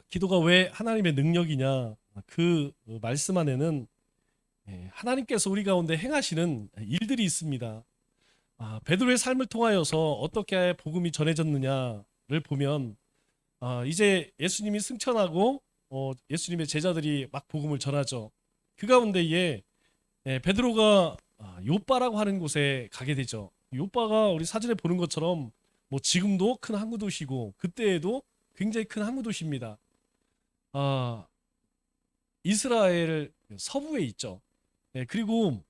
기도가 왜 하나님의 능력이냐? 그 말씀 안에는 하나님께서 우리 가운데 행하시는 일들이 있습니다. 베드로의 삶을 통하여서 어떻게 복음이 전해졌느냐를 보면 이제 예수님이 승천하고 예수님의 제자들이 막 복음을 전하죠. 그 가운데에 베드로가 요빠라고 하는 곳에 가게 되죠. 요빠가 우리 사진에 보는 것처럼 뭐 지금도 큰 항구 도시고 그때에도 굉장히 큰 항구 도시입니다. 아, 이스라엘 서부에 있죠. 그리고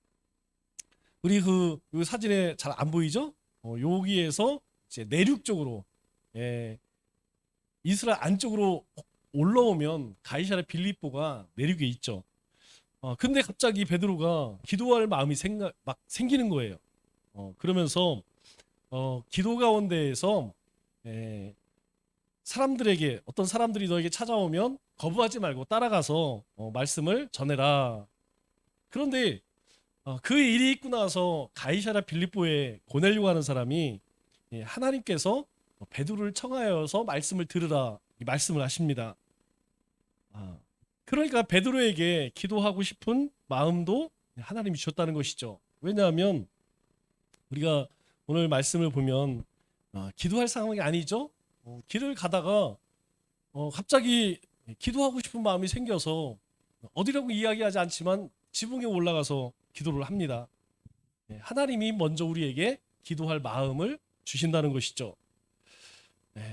우리 그 사진에 잘 안 보이죠? 여기에서 이제 내륙 쪽으로 이스라엘 안쪽으로 올라오면 가이사랴 빌립보가 내륙에 있죠. 근데 갑자기 베드로가 기도할 마음이 막 생기는 거예요. 그러면서 기도 가운데에서 에, 사람들에게 어떤 사람들이 너에게 찾아오면 거부하지 말고 따라가서 말씀을 전해라. 그런데 그 일이 있고 나서 가이사랴 빌립보에 보내려고 하는 사람이 하나님께서 베드로를 청하여서 말씀을 들으라 이 말씀을 하십니다. 아, 그러니까 베드로에게 기도하고 싶은 마음도 하나님이 주셨다는 것이죠. 왜냐하면 우리가 오늘 말씀을 보면 기도할 상황이 아니죠. 길을 가다가 갑자기 기도하고 싶은 마음이 생겨서 어디라고 이야기하지 않지만 지붕에 올라가서 기도를 합니다. 하나님이 먼저 우리에게 기도할 마음을 주신다는 것이죠.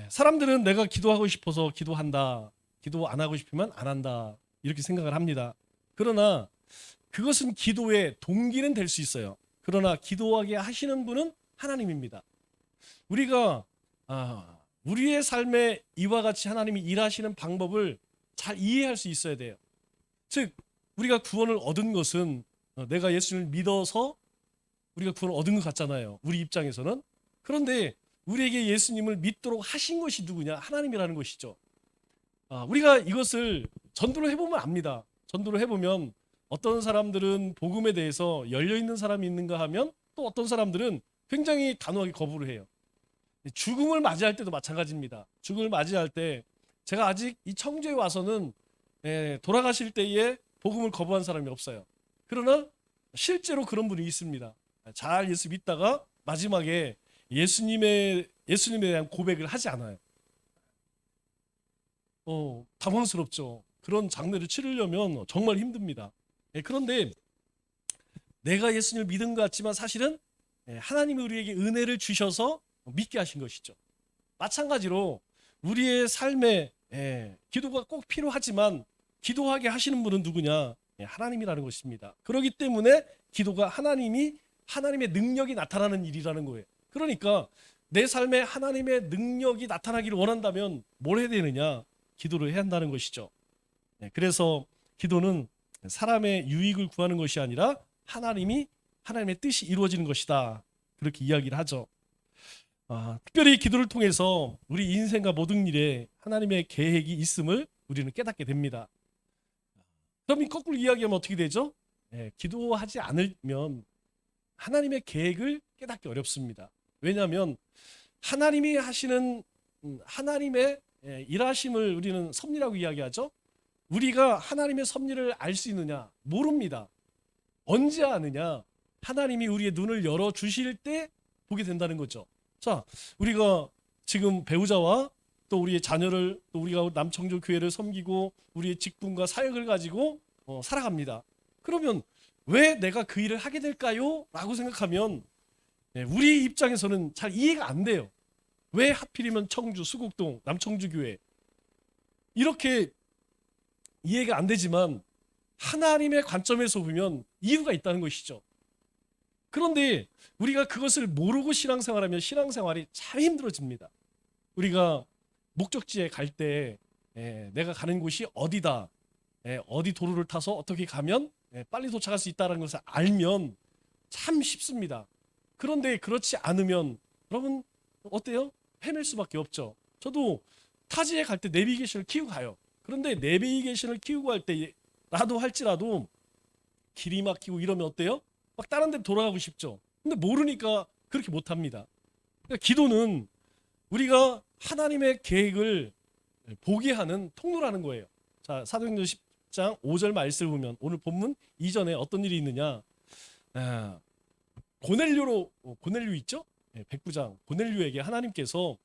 사람들은 내가 기도하고 싶어서 기도한다. 기도 안 하고 싶으면 안 한다. 이렇게 생각을 합니다. 그러나 그것은 기도의 동기는 될 수 있어요. 그러나 기도하게 하시는 분은 하나님입니다. 우리가 우리의 삶에 이와 같이 하나님이 일하시는 방법을 잘 이해할 수 있어야 돼요. 즉 우리가 구원을 얻은 것은 내가 예수를 믿어서 우리가 구원을 얻은 것 같잖아요. 우리 입장에서는. 그런데 우리에게 예수님을 믿도록 하신 것이 누구냐? 하나님이라는 것이죠. 우리가 이것을 전도를 해보면 압니다. 전도를 해보면 어떤 사람들은 복음에 대해서 열려있는 사람이 있는가 하면 또 어떤 사람들은 굉장히 단호하게 거부를 해요. 죽음을 맞이할 때도 마찬가지입니다. 죽음을 맞이할 때 제가 아직 이 청주에 와서는 돌아가실 때에 복음을 거부한 사람이 없어요. 그러나 실제로 그런 분이 있습니다. 잘 예수 믿다가 마지막에 예수님에 대한 고백을 하지 않아요. 당황스럽죠. 그런 장례를 치르려면 정말 힘듭니다. 그런데 내가 예수님을 믿은 것 같지만 사실은 하나님이 우리에게 은혜를 주셔서 믿게 하신 것이죠. 마찬가지로 우리의 삶에 기도가 꼭 필요하지만 기도하게 하시는 분은 누구냐? 하나님이라는 것입니다. 그렇기 때문에 기도가 하나님의 능력이 나타나는 일이라는 거예요. 그러니까 내 삶에 하나님의 능력이 나타나기를 원한다면 뭘 해야 되느냐? 기도를 해야 한다는 것이죠. 그래서 기도는 사람의 유익을 구하는 것이 아니라 하나님의 뜻이 이루어지는 것이다. 그렇게 이야기를 하죠. 특별히 기도를 통해서 우리 인생과 모든 일에 하나님의 계획이 있음을 우리는 깨닫게 됩니다. 그럼 거꾸로 이야기하면 어떻게 되죠? 기도하지 않으면 하나님의 계획을 깨닫기 어렵습니다. 왜냐하면 하나님이 하시는 하나님의 일하심을 우리는 섭리라고 이야기하죠. 우리가 하나님의 섭리를 알 수 있느냐? 모릅니다. 언제 아느냐? 하나님이 우리의 눈을 열어 주실 때 보게 된다는 거죠. 자, 우리가 지금 배우자와 또 우리의 자녀를 또 우리가 남청주 교회를 섬기고 우리의 직분과 사역을 가지고 살아갑니다. 그러면 왜 내가 그 일을 하게 될까요? 라고 생각하면 우리 입장에서는 잘 이해가 안 돼요. 왜 하필이면 청주, 수곡동, 남청주 교회 이렇게 이해가 안 되지만 하나님의 관점에서 보면 이유가 있다는 것이죠. 그런데 우리가 그것을 모르고 신앙생활하면 신앙생활이 참 힘들어집니다. 우리가 목적지에 갈 때 내가 가는 곳이 어디다, 어디 도로를 타서 어떻게 가면 빨리 도착할 수 있다는 것을 알면 참 쉽습니다. 그런데 그렇지 않으면 여러분 어때요? 헤맬 수밖에 없죠. 저도 타지에 갈 때 내비게이션을 키우고 가요. 그런데 내비게이션을 키우고 갈 때라도 할지라도 길이 막히고 이러면 어때요? 막 다른 데 돌아가고 싶죠. 근데 모르니까 그렇게 못합니다. 그러니까 기도는 우리가 하나님의 계획을 보게 하는 통로라는 거예요. 자, 사도행전 10장 5절 말씀을 보면 오늘 본문 이전에 어떤 일이 있느냐? 고넬류 있죠? 백부장 고넬류에게 하나님께서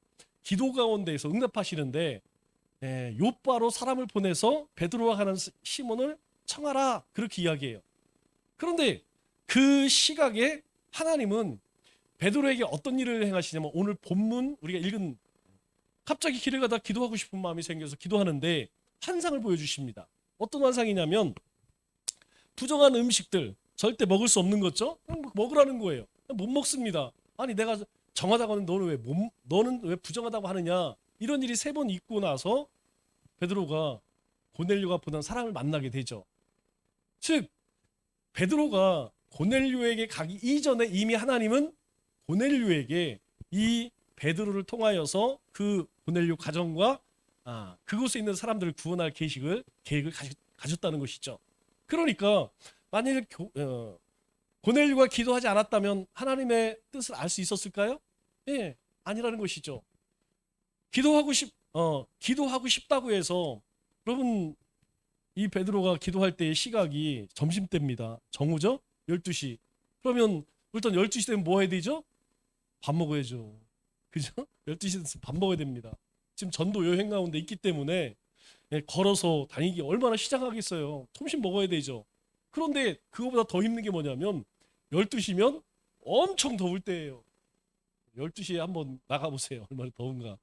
기도 가운데에서 응답하시는데 요바로 사람을 보내서 베드로와 가는 시몬을 청하라 그렇게 이야기해요. 그런데 그 시각에 하나님은 베드로에게 어떤 일을 행하시냐면 오늘 본문 우리가 읽은 갑자기 길을 가다 기도하고 싶은 마음이 생겨서 기도하는데 환상을 보여주십니다. 어떤 환상이냐면 부정한 음식들 절대 먹을 수 없는 거죠. 먹으라는 거예요. 못 먹습니다. 아니 내가 정하다고 하는 너는 왜 부정하다고 하느냐. 이런 일이 3번 있고 나서 베드로가 고넬료가 보낸 사람을 만나게 되죠. 즉 베드로가 고넬료에게 가기 이전에 이미 하나님은 고넬료에게 이 베드로를 통하여서 그 고넬료 가정과 그곳에 있는 사람들을 구원할 계획을 가졌다는 것이죠. 그러니까 만일 고넬료가 기도하지 않았다면 하나님의 뜻을 알 수 있었을까요? 예, 아니라는 것이죠. 기도하고 싶다고 해서 여러분 이 베드로가 기도할 때의 시각이 점심때입니다. 정오죠? 12시. 그러면 일단 12시 되면 뭐 해야 되죠? 밥 먹어야죠. 그죠? 12시 돼서 밥 먹어야 됩니다. 지금 전도 여행 가운데 있기 때문에 걸어서 다니기 얼마나 시장하겠어요. 점심 먹어야 되죠. 그런데 그거보다 더 힘든 게 뭐냐면 12시면 엄청 더울 때예요. 12시에 한번 나가보세요. 얼마나 더운가.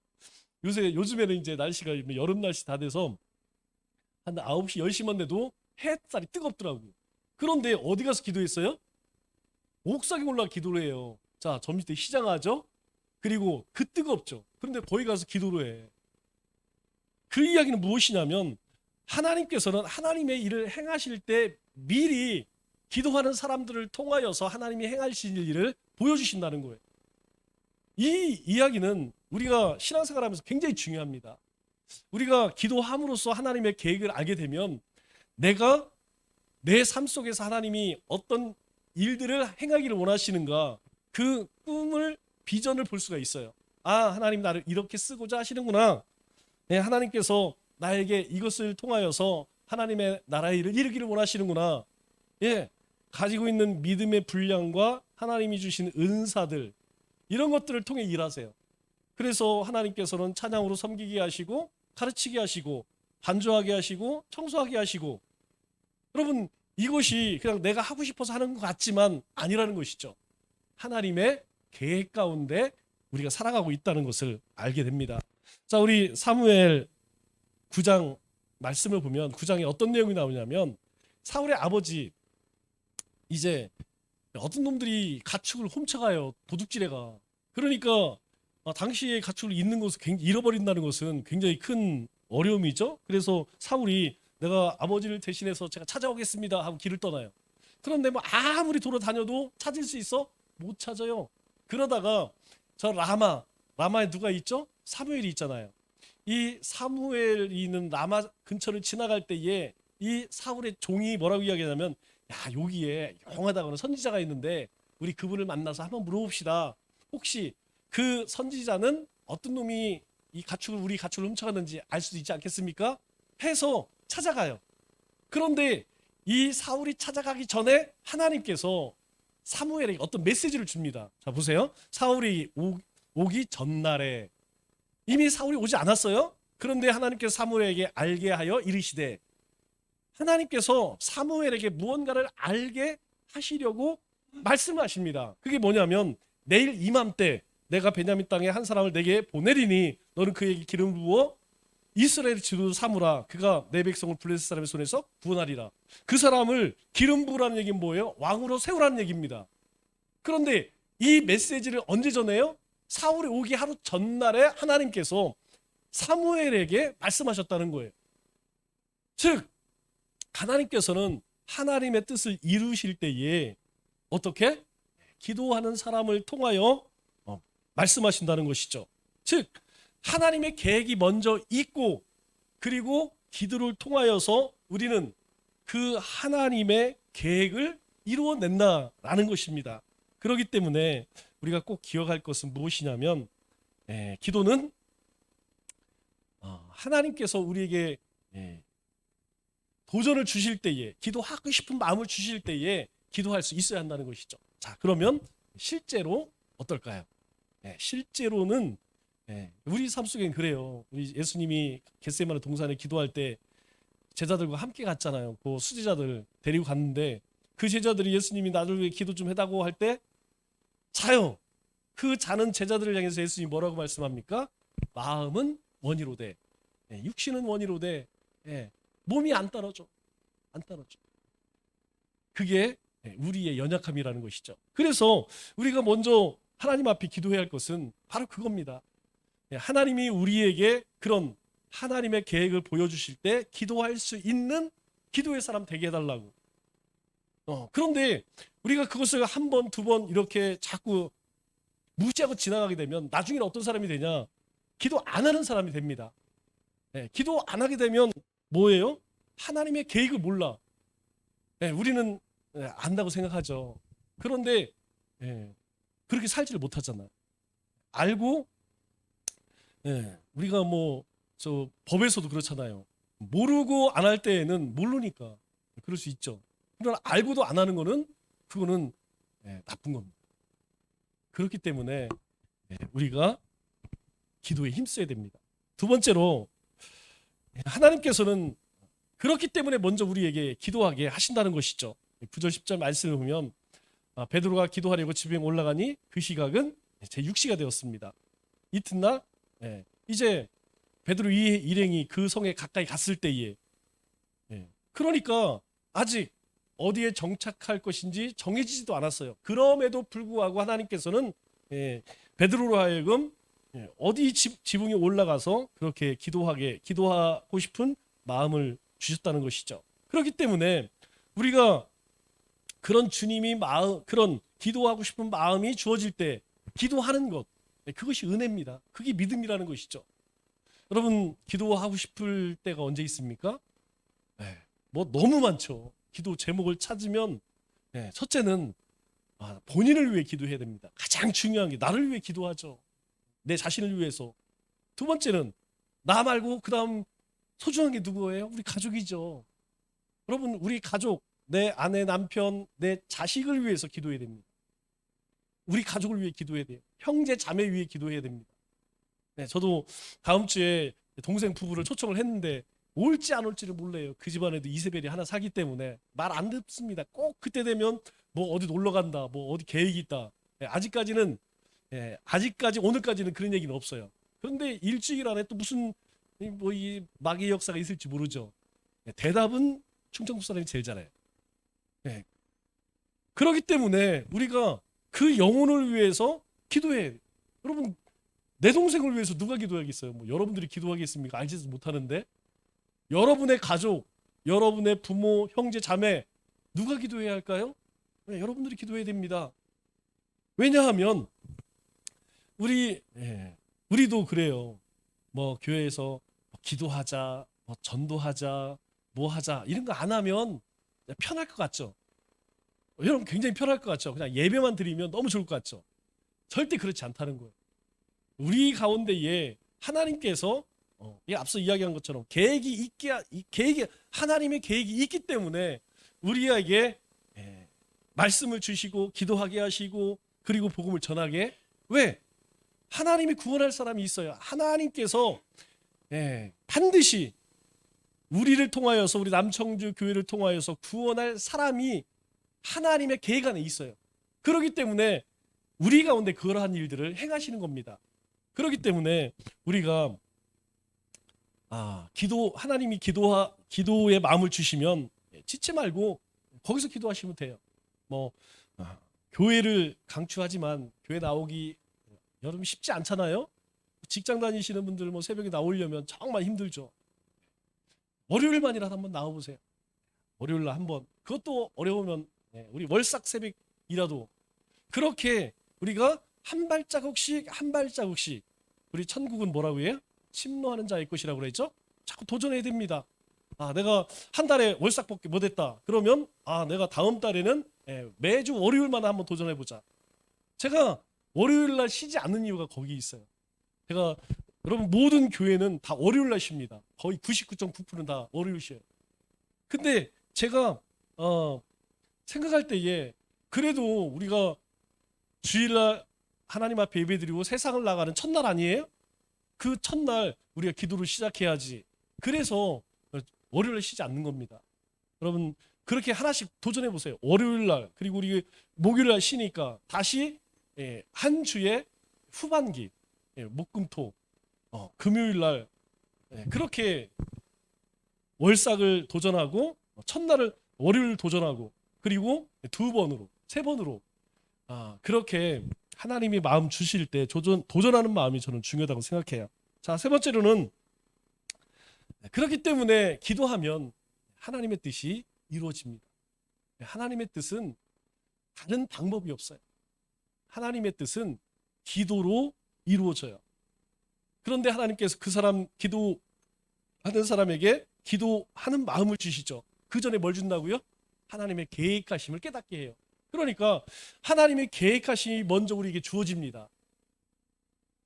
요즘에는 이제 날씨가 여름 날씨 다 돼서 한 9시 10시만 돼도 햇살이 뜨겁더라고요. 그런데 어디 가서 기도했어요? 옥상에 올라가 기도를 해요. 자, 점심 때 시장하죠. 그리고 그 뜨겁죠. 그런데 거기 가서 기도를 해. 그 이야기는 무엇이냐면 하나님께서는 하나님의 일을 행하실 때 미리 기도하는 사람들을 통하여서 하나님이 행하실 일을 보여주신다는 거예요. 이 이야기는 우리가 신앙생활하면서 굉장히 중요합니다. 우리가 기도함으로써 하나님의 계획을 알게 되면 내가 내 삶 속에서 하나님이 어떤 일들을 행하기를 원하시는가 그 꿈을 비전을 볼 수가 있어요. 하나님 나를 이렇게 쓰고자 하시는구나. 하나님께서 나에게 이것을 통하여서 하나님의 나라의 일을 이루기를 원하시는구나. 가지고 있는 믿음의 분량과 하나님이 주신 은사들 이런 것들을 통해 일하세요. 그래서 하나님께서는 찬양으로 섬기게 하시고 가르치게 하시고 반주하게 하시고 청소하게 하시고 여러분 이것이 그냥 내가 하고 싶어서 하는 것 같지만 아니라는 것이죠. 하나님의 계획 가운데 우리가 살아가고 있다는 것을 알게 됩니다. 자, 우리 사무엘 9장 말씀을 보면 9장에 어떤 내용이 나오냐면 사울의 아버지 이제 어떤 놈들이 가축을 훔쳐가요. 도둑질해가. 그러니까 당시에 가축을 잃는 것을 잃어버린다는 것은 굉장히 큰 어려움이죠. 그래서 사울이 내가 아버지를 대신해서 제가 찾아오겠습니다 하고 길을 떠나요. 그런데 뭐 아무리 돌아다녀도 찾을 수 있어? 못 찾아요. 그러다가 저 라마에 누가 있죠? 사무엘이 있잖아요. 이 사무엘이 있는 라마 근처를 지나갈 때에 이 사울의 종이 뭐라고 이야기하냐면 여기에 영하다고는 선지자가 있는데 우리 그분을 만나서 한번 물어봅시다. 혹시 그 선지자는 어떤 놈이 우리 가축을 훔쳐갔는지 알 수도 있지 않겠습니까? 해서 찾아가요. 그런데 이 사울이 찾아가기 전에 하나님께서 사무엘에게 어떤 메시지를 줍니다. 자, 보세요. 사울이 오기 전날에 이미 사울이 오지 않았어요. 그런데 하나님께서 사무엘에게 알게 하여 이르시되 하나님께서 사무엘에게 무언가를 알게 하시려고 말씀하십니다. 그게 뭐냐면 내일 이맘때 내가 베냐민 땅에 한 사람을 내게 보내리니 너는 그에게 기름 부어 이스라엘 지도를 삼으라. 그가 내 백성을 블레셋 사람의 손에서 구원하리라. 그 사람을 기름 부으라는 얘기는 뭐예요? 왕으로 세우라는 얘기입니다. 그런데 이 메시지를 언제 전해요? 사울이 오기 하루 전날에 하나님께서 사무엘에게 말씀하셨다는 거예요. 즉 하나님께서는 하나님의 뜻을 이루실 때에 어떻게? 기도하는 사람을 통하여 말씀하신다는 것이죠. 즉 하나님의 계획이 먼저 있고 그리고 기도를 통하여서 우리는 그 하나님의 계획을 이루어낸다라는 것입니다. 그렇기 때문에 우리가 꼭 기억할 것은 무엇이냐면 기도는 하나님께서 우리에게 도전을 주실 때에, 기도하고 싶은 마음을 주실 때에 기도할 수 있어야 한다는 것이죠. 자, 그러면 실제로 어떨까요? 실제로는 우리 삶 속엔 그래요. 우리 예수님이 겟세마네 동산에 기도할 때 제자들과 함께 갔잖아요. 그 수제자들 데리고 갔는데 그 제자들이 예수님이 나를 위해 기도 좀 해달라고 할 때 자요. 그 자는 제자들을 향해서 예수님이 뭐라고 말씀합니까? 마음은 원이로되 육신은 원이로되 몸이 안 따라줘. 안 따라줘. 그게 우리의 연약함이라는 것이죠. 그래서 우리가 먼저 하나님 앞에 기도해야 할 것은 바로 그겁니다. 하나님이 우리에게 그런 하나님의 계획을 보여주실 때 기도할 수 있는 기도의 사람 되게 해달라고. 그런데 우리가 그것을 한 번, 두 번 이렇게 자꾸 무시하고 지나가게 되면 나중에는 어떤 사람이 되냐? 기도 안 하는 사람이 됩니다. 기도 안 하게 되면 뭐예요? 하나님의 계획을 몰라. 우리는 안다고 생각하죠. 그런데 그렇게 살지를 못하잖아요. 알고 우리가 뭐 저 법에서도 그렇잖아요. 모르고 안 할 때에는 모르니까 그럴 수 있죠. 그러나 알고도 안 하는 거는 그거는 나쁜 겁니다. 그렇기 때문에 우리가 기도에 힘써야 됩니다. 두 번째로 하나님께서는 그렇기 때문에 먼저 우리에게 기도하게 하신다는 것이죠. 9절 10절 말씀을 보면 베드로가 기도하려고 지붕에 올라가니 그 시각은 제6시가 되었습니다. 이튿날 이제 베드로 일행이 그 성에 가까이 갔을 때에 그러니까 아직 어디에 정착할 것인지 정해지지도 않았어요. 그럼에도 불구하고 하나님께서는 베드로로 하여금 어디 지붕에 올라가서 그렇게 기도하고 싶은 마음을 주셨다는 것이죠. 그렇기 때문에 우리가 그런 주님이 그런 기도하고 싶은 마음이 주어질 때 기도하는 것, 그것이 은혜입니다. 그게 믿음이라는 것이죠. 여러분, 기도하고 싶을 때가 언제 있습니까? 뭐 너무 많죠. 기도 제목을 찾으면 첫째는 본인을 위해 기도해야 됩니다. 가장 중요한 게 나를 위해 기도하죠. 내 자신을 위해서. 두 번째는 나 말고 그 다음 소중한 게 누구예요? 우리 가족이죠. 여러분, 우리 가족, 내 아내, 남편, 내 자식을 위해서 기도해야 됩니다. 우리 가족을 위해 기도해야 돼요. 형제, 자매 위해 기도해야 됩니다. 저도 다음 주에 동생 부부를 초청을 했는데 올지 안 올지를 몰라요. 그 집안에도 이세벨이 하나 살기 때문에 말 안 듣습니다. 꼭 그때 되면 뭐 어디 놀러 간다, 뭐 어디 계획이 있다. 아직까지는 오늘까지는 그런 얘기는 없어요. 그런데 일주일 안에 또 무슨 뭐 이 마귀의 역사가 있을지 모르죠. 대답은 충청도 사람이 제일 잘해요. 그렇기 때문에 우리가 그 영혼을 위해서 기도해. 여러분, 내 동생을 위해서 누가 기도하겠어요? 뭐 여러분들이 기도하겠습니까? 알지도 못하는데. 여러분의 가족, 여러분의 부모, 형제, 자매 누가 기도해야 할까요? 여러분들이 기도해야 됩니다. 왜냐하면 우리도 그래요. 뭐 교회에서 기도하자, 뭐 전도하자, 뭐 하자 이런 거 안 하면 편할 것 같죠? 여러분 굉장히 편할 것 같죠? 그냥 예배만 드리면 너무 좋을 것 같죠? 절대 그렇지 않다는 거예요. 우리 가운데에 하나님께서 앞서 이야기한 것처럼 하나님의 계획이 있기 때문에 우리에게 말씀을 주시고 기도하게 하시고 그리고 복음을 전하게. 왜? 하나님이 구원할 사람이 있어요. 하나님께서 반드시 우리를 통하여서, 우리 남청주 교회를 통하여서 구원할 사람이 하나님의 계획 안에 있어요. 그렇기 때문에 우리 가운데 그러한 일들을 행하시는 겁니다. 그렇기 때문에 우리가 하나님이 기도의 마음을 주시면 지체 말고 거기서 기도하시면 돼요. 교회를 강추하지만 교회 나오기 여러분 쉽지 않잖아요. 직장 다니시는 분들 새벽에 나오려면 정말 힘들죠. 월요일만이라도 한번 나와보세요. 월요일날 한번. 그것도 어려우면 우리 월삭 새벽이라도 그렇게 우리가 한 발자국씩 우리 천국은 뭐라고 해요? 침노하는 자의 것이라고 그랬죠? 자꾸 도전해야 됩니다. 내가 한 달에 월삭밖에 못했다. 그러면 내가 다음 달에는 매주 월요일만 한번 도전해보자. 제가 월요일날 쉬지 않는 이유가 거기 있어요. 제가 여러분 모든 교회는 다 월요일 날 쉽니다. 거의 99.9%는 다 월요일 쉬어요. 근데 제가 생각할 때에 그래도 우리가 주일날 하나님 앞에 예배드리고 세상을 나가는 첫날 아니에요? 그 첫날 우리가 기도를 시작해야지. 그래서 월요일에 쉬지 않는 겁니다. 여러분 그렇게 하나씩 도전해 보세요. 월요일날 그리고 우리 목요일날 쉬니까 다시 한 주의 후반기 목금토 금요일날 그렇게 월삭을 도전하고 첫날을 월요일 도전하고 그리고 두 번으로 세 번으로 그렇게 하나님이 마음 주실 때 도전하는 마음이 저는 중요하다고 생각해요. 자, 세 번째로는 그렇기 때문에 기도하면 하나님의 뜻이 이루어집니다. 하나님의 뜻은 다른 방법이 없어요. 하나님의 뜻은 기도로 이루어져요. 그런데 하나님께서 그 사람 기도하는 사람에게 기도하는 마음을 주시죠. 그 전에 뭘 준다고요? 하나님의 계획하심을 깨닫게 해요. 그러니까 하나님의 계획하심이 먼저 우리에게 주어집니다.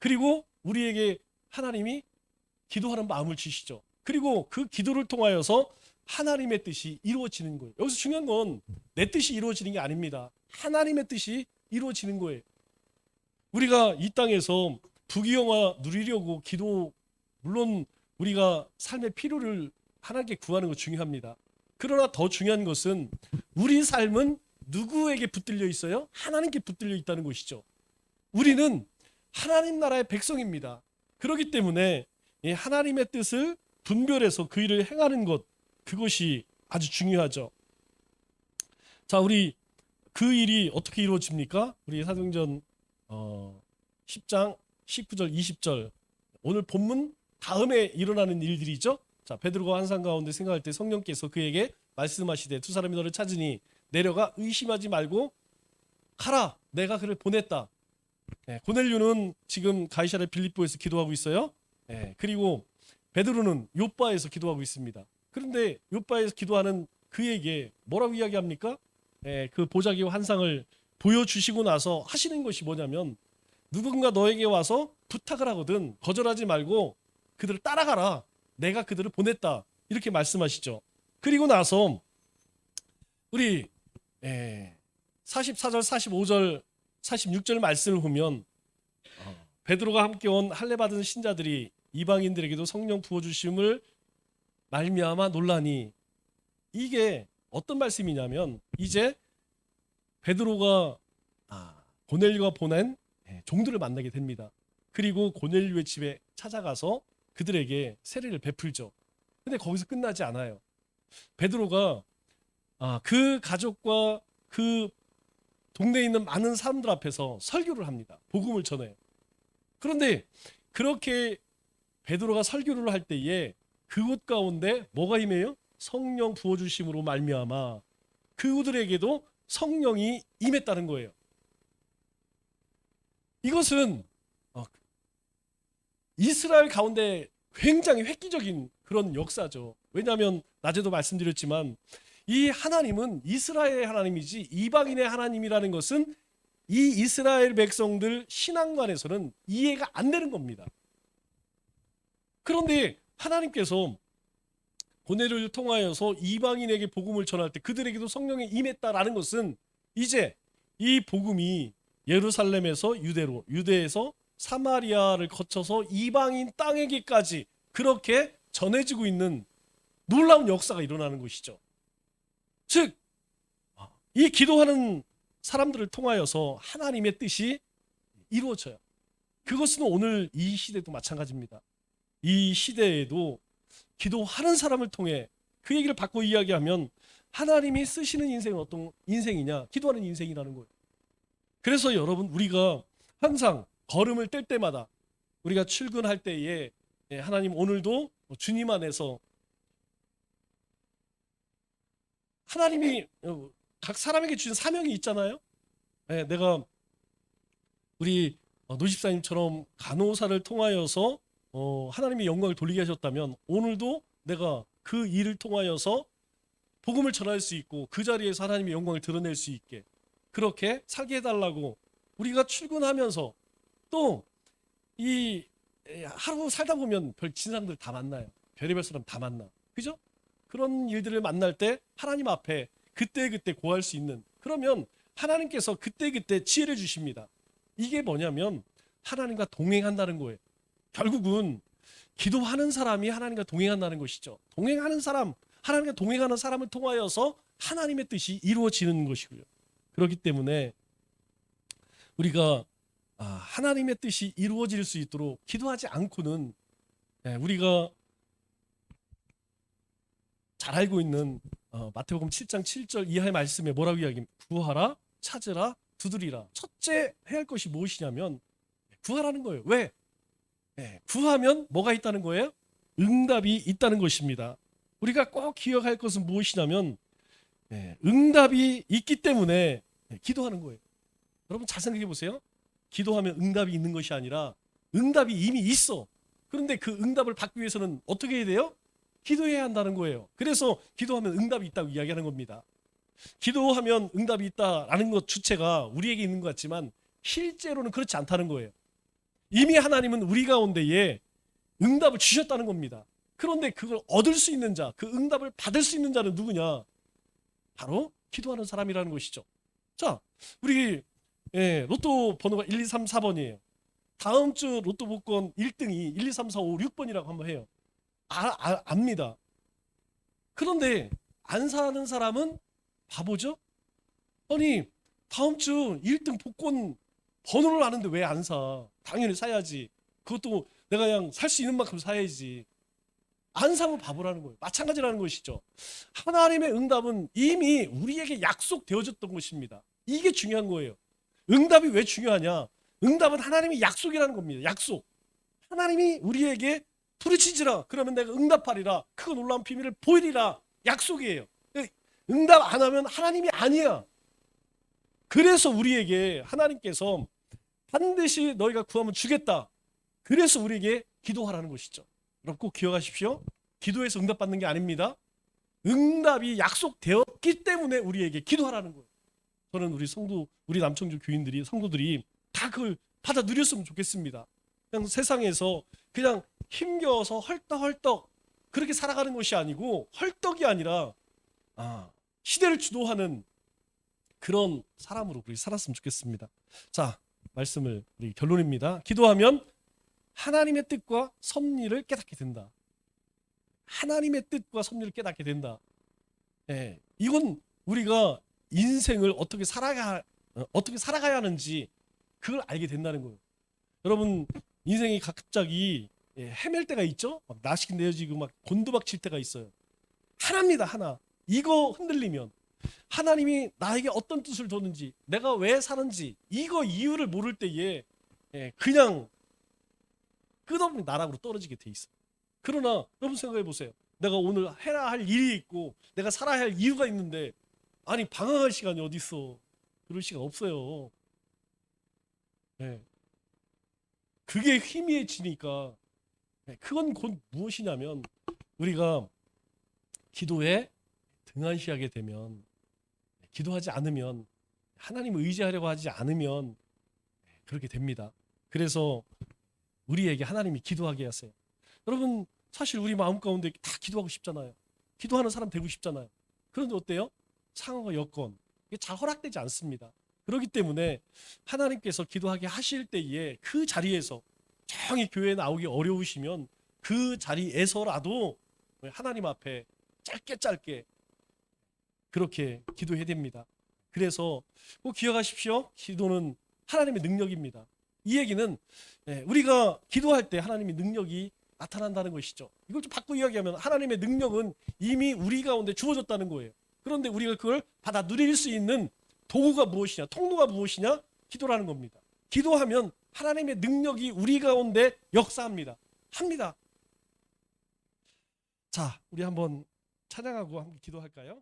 그리고 우리에게 하나님이 기도하는 마음을 주시죠. 그리고 그 기도를 통하여서 하나님의 뜻이 이루어지는 거예요. 여기서 중요한 건 내 뜻이 이루어지는 게 아닙니다. 하나님의 뜻이 이루어지는 거예요. 우리가 이 땅에서 부귀영화 누리려고 물론 우리가 삶의 필요를 하나님께 구하는 거 중요합니다. 그러나 더 중요한 것은 우리 삶은 누구에게 붙들려 있어요? 하나님께 붙들려 있다는 것이죠. 우리는 하나님 나라의 백성입니다. 그렇기 때문에 하나님의 뜻을 분별해서 그 일을 행하는 것, 그것이 아주 중요하죠. 자, 우리 그 일이 어떻게 이루어집니까? 우리 사도행전 10장 19절 20절 오늘 본문 다음에 일어나는 일들이죠. 자, 베드로가 환상 가운데 생각할 때 성령께서 그에게 말씀하시되 두 사람이 너를 찾으니 내려가 의심하지 말고 가라, 내가 그를 보냈다. 고넬료는 지금 가이사랴 빌립보에서 기도하고 있어요. 그리고 베드로는 요빠에서 기도하고 있습니다. 그런데 요빠에서 기도하는 그에게 뭐라고 이야기합니까? 그 보자기와 환상을 보여주시고 나서 하시는 것이 뭐냐면 누군가 너에게 와서 부탁을 하거든 거절하지 말고 그들을 따라가라. 내가 그들을 보냈다. 이렇게 말씀하시죠. 그리고 나서 우리 44절, 45절, 46절 말씀을 보면 베드로가 함께 온 할례 받은 신자들이 이방인들에게도 성령 부어주심을 말미암아 놀라니, 이게 어떤 말씀이냐면 이제 베드로가 고넬료가 보낸 종들을 만나게 됩니다. 그리고 고넬료의 집에 찾아가서 그들에게 세례를 베풀죠. 근데 거기서 끝나지 않아요. 베드로가 그 가족과 그 동네에 있는 많은 사람들 앞에서 설교를 합니다. 복음을 전해요. 그런데 그렇게 베드로가 설교를 할 때에 그곳 가운데 뭐가 임해요? 성령 부어주심으로 말미암아 그들에게도 성령이 임했다는 거예요. 이것은 이스라엘 가운데 굉장히 획기적인 그런 역사죠. 왜냐하면 낮에도 말씀드렸지만 이 하나님은 이스라엘의 하나님이지 이방인의 하나님이라는 것은 이 이스라엘 백성들 신앙관에서는 이해가 안 되는 겁니다. 그런데 하나님께서 고넬료를 통하여서 이방인에게 복음을 전할 때 그들에게도 성령이 임했다라는 것은 이제 이 복음이 예루살렘에서 유대로, 유대에서 사마리아를 거쳐서 이방인 땅에게까지 그렇게 전해지고 있는 놀라운 역사가 일어나는 것이죠. 즉, 이 기도하는 사람들을 통하여서 하나님의 뜻이 이루어져요. 그것은 오늘 이 시대도 마찬가지입니다. 이 시대에도 기도하는 사람을 통해 그 얘기를 바꿔 이야기하면 하나님이 쓰시는 인생은 어떤 인생이냐? 기도하는 인생이라는 거예요. 그래서 여러분, 우리가 항상 걸음을 뗄 때마다 우리가 출근할 때에 하나님 오늘도 주님 안에서 하나님이 각 사람에게 주신 사명이 있잖아요. 내가 우리 노집사님처럼 간호사를 통하여서 하나님의 영광을 돌리게 하셨다면 오늘도 내가 그 일을 통하여서 복음을 전할 수 있고 그 자리에서 하나님의 영광을 드러낼 수 있게 그렇게 살게 해달라고 우리가 출근하면서 또 이 하루 살다 보면 별 진상들 다 만나요. 별의별 사람 다 만나. 그죠? 그런 일들을 만날 때 하나님 앞에 그때그때 고할 수 있는, 그러면 하나님께서 그때그때 지혜를 주십니다. 이게 뭐냐면 하나님과 동행한다는 거예요. 결국은 기도하는 사람이 하나님과 동행한다는 것이죠. 동행하는 사람, 하나님과 동행하는 사람을 통하여서 하나님의 뜻이 이루어지는 것이고요. 그렇기 때문에 우리가 하나님의 뜻이 이루어질 수 있도록 기도하지 않고는, 우리가 잘 알고 있는 마태복음 7장 7절 이하의 말씀에 뭐라고 이야기합니까? 구하라, 찾으라, 두드리라. 첫째 해야 할 것이 무엇이냐면 구하라는 거예요. 왜? 구하면 뭐가 있다는 거예요? 응답이 있다는 것입니다. 우리가 꼭 기억할 것은 무엇이냐면 응답이 있기 때문에 기도하는 거예요. 여러분 잘 생각해 보세요. 기도하면 응답이 있는 것이 아니라 응답이 이미 있어. 그런데 그 응답을 받기 위해서는 어떻게 해야 돼요? 기도해야 한다는 거예요. 그래서 기도하면 응답이 있다고 이야기하는 겁니다. 기도하면 응답이 있다라는 것 주체가 우리에게 있는 것 같지만 실제로는 그렇지 않다는 거예요. 이미 하나님은 우리 가운데에 응답을 주셨다는 겁니다. 그런데 그걸 얻을 수 있는 자, 그 응답을 받을 수 있는 자는 누구냐? 바로 기도하는 사람이라는 것이죠. 자, 우리 로또 번호가 1, 2, 3, 4번이에요. 다음 주 로또 복권 1등이 1, 2, 3, 4, 5, 6번이라고 한번 해요. 압니다. 그런데 안 사는 사람은 바보죠? 아니 다음 주 1등 복권 번호를 아는데 왜 안 사? 당연히 사야지. 그것도 내가 그냥 살 수 있는 만큼 사야지. 안 사면 바보라는 거예요. 마찬가지라는 것이죠. 하나님의 응답은 이미 우리에게 약속되어졌던 것입니다. 이게 중요한 거예요. 응답이 왜 중요하냐? 응답은 하나님의 약속이라는 겁니다. 약속. 하나님이 우리에게 부르짖으라 그러면 내가 응답하리라, 크고 놀라운 비밀을 보이리라. 약속이에요. 응답 안 하면 하나님이 아니야. 그래서 우리에게 하나님께서 반드시 너희가 구하면 주겠다. 그래서 우리에게 기도하라는 것이죠. 여러분 꼭 기억하십시오. 기도해서 응답받는 게 아닙니다. 응답이 약속되었기 때문에 우리에게 기도하라는 거예요. 저는 우리 성도, 우리 남청주 교인들이, 성도들이 다 그걸 받아 누렸으면 좋겠습니다. 그냥 세상에서 그냥 힘겨워서 헐떡헐떡 그렇게 살아가는 것이 아니고, 헐떡이 아니라 시대를 주도하는 그런 사람으로 우리 살았으면 좋겠습니다. 자, 말씀을 우리 결론입니다. 기도하면 하나님의 뜻과 섭리를 깨닫게 된다. 하나님의 뜻과 섭리를 깨닫게 된다. 이건 우리가 인생을 어떻게 살아가야 하는지 그걸 알게 된다는 거예요. 여러분 인생이 갑자기 헤맬 때가 있죠. 막 나시kin 내어지고 막 곤두박칠 때가 있어요. 하나입니다. 하나. 이거 흔들리면 하나님이 나에게 어떤 뜻을 뒀는지, 내가 왜 사는지 이거 이유를 모를 때에 그냥 끝없는 나락으로 떨어지게 돼 있어요. 그러나 여러분 생각해 보세요. 내가 오늘 해야 할 일이 있고 내가 살아야 할 이유가 있는데, 아니 방황할 시간이 어디 있어? 그럴 시간 없어요. 그게 희미해지니까 그건 곧 무엇이냐면, 우리가 기도에 등한시하게 되면, 기도하지 않으면, 하나님을 의지하려고 하지 않으면 그렇게 됩니다. 그래서 우리에게 하나님이 기도하게 하세요. 여러분 사실 우리 마음 가운데 다 기도하고 싶잖아요. 기도하는 사람 되고 싶잖아요. 그런데 어때요? 상황과 여건 이게 잘 허락되지 않습니다. 그렇기 때문에 하나님께서 기도하게 하실 때에 그 자리에서 정히 교회에 나오기 어려우시면 그 자리에서라도 하나님 앞에 짧게 그렇게 기도해야 됩니다. 그래서 꼭 기억하십시오. 기도는 하나님의 능력입니다. 이 얘기는 우리가 기도할 때 하나님의 능력이 나타난다는 것이죠. 이걸 좀 바꿔 이야기하면 하나님의 능력은 이미 우리 가운데 주어졌다는 거예요. 그런데 우리가 그걸 받아 누릴 수 있는 도구가 무엇이냐, 통로가 무엇이냐? 기도라는 겁니다. 기도하면 하나님의 능력이 우리 가운데 역사합니다. 합니다. 자, 우리 한번 찬양하고 한번 기도할까요?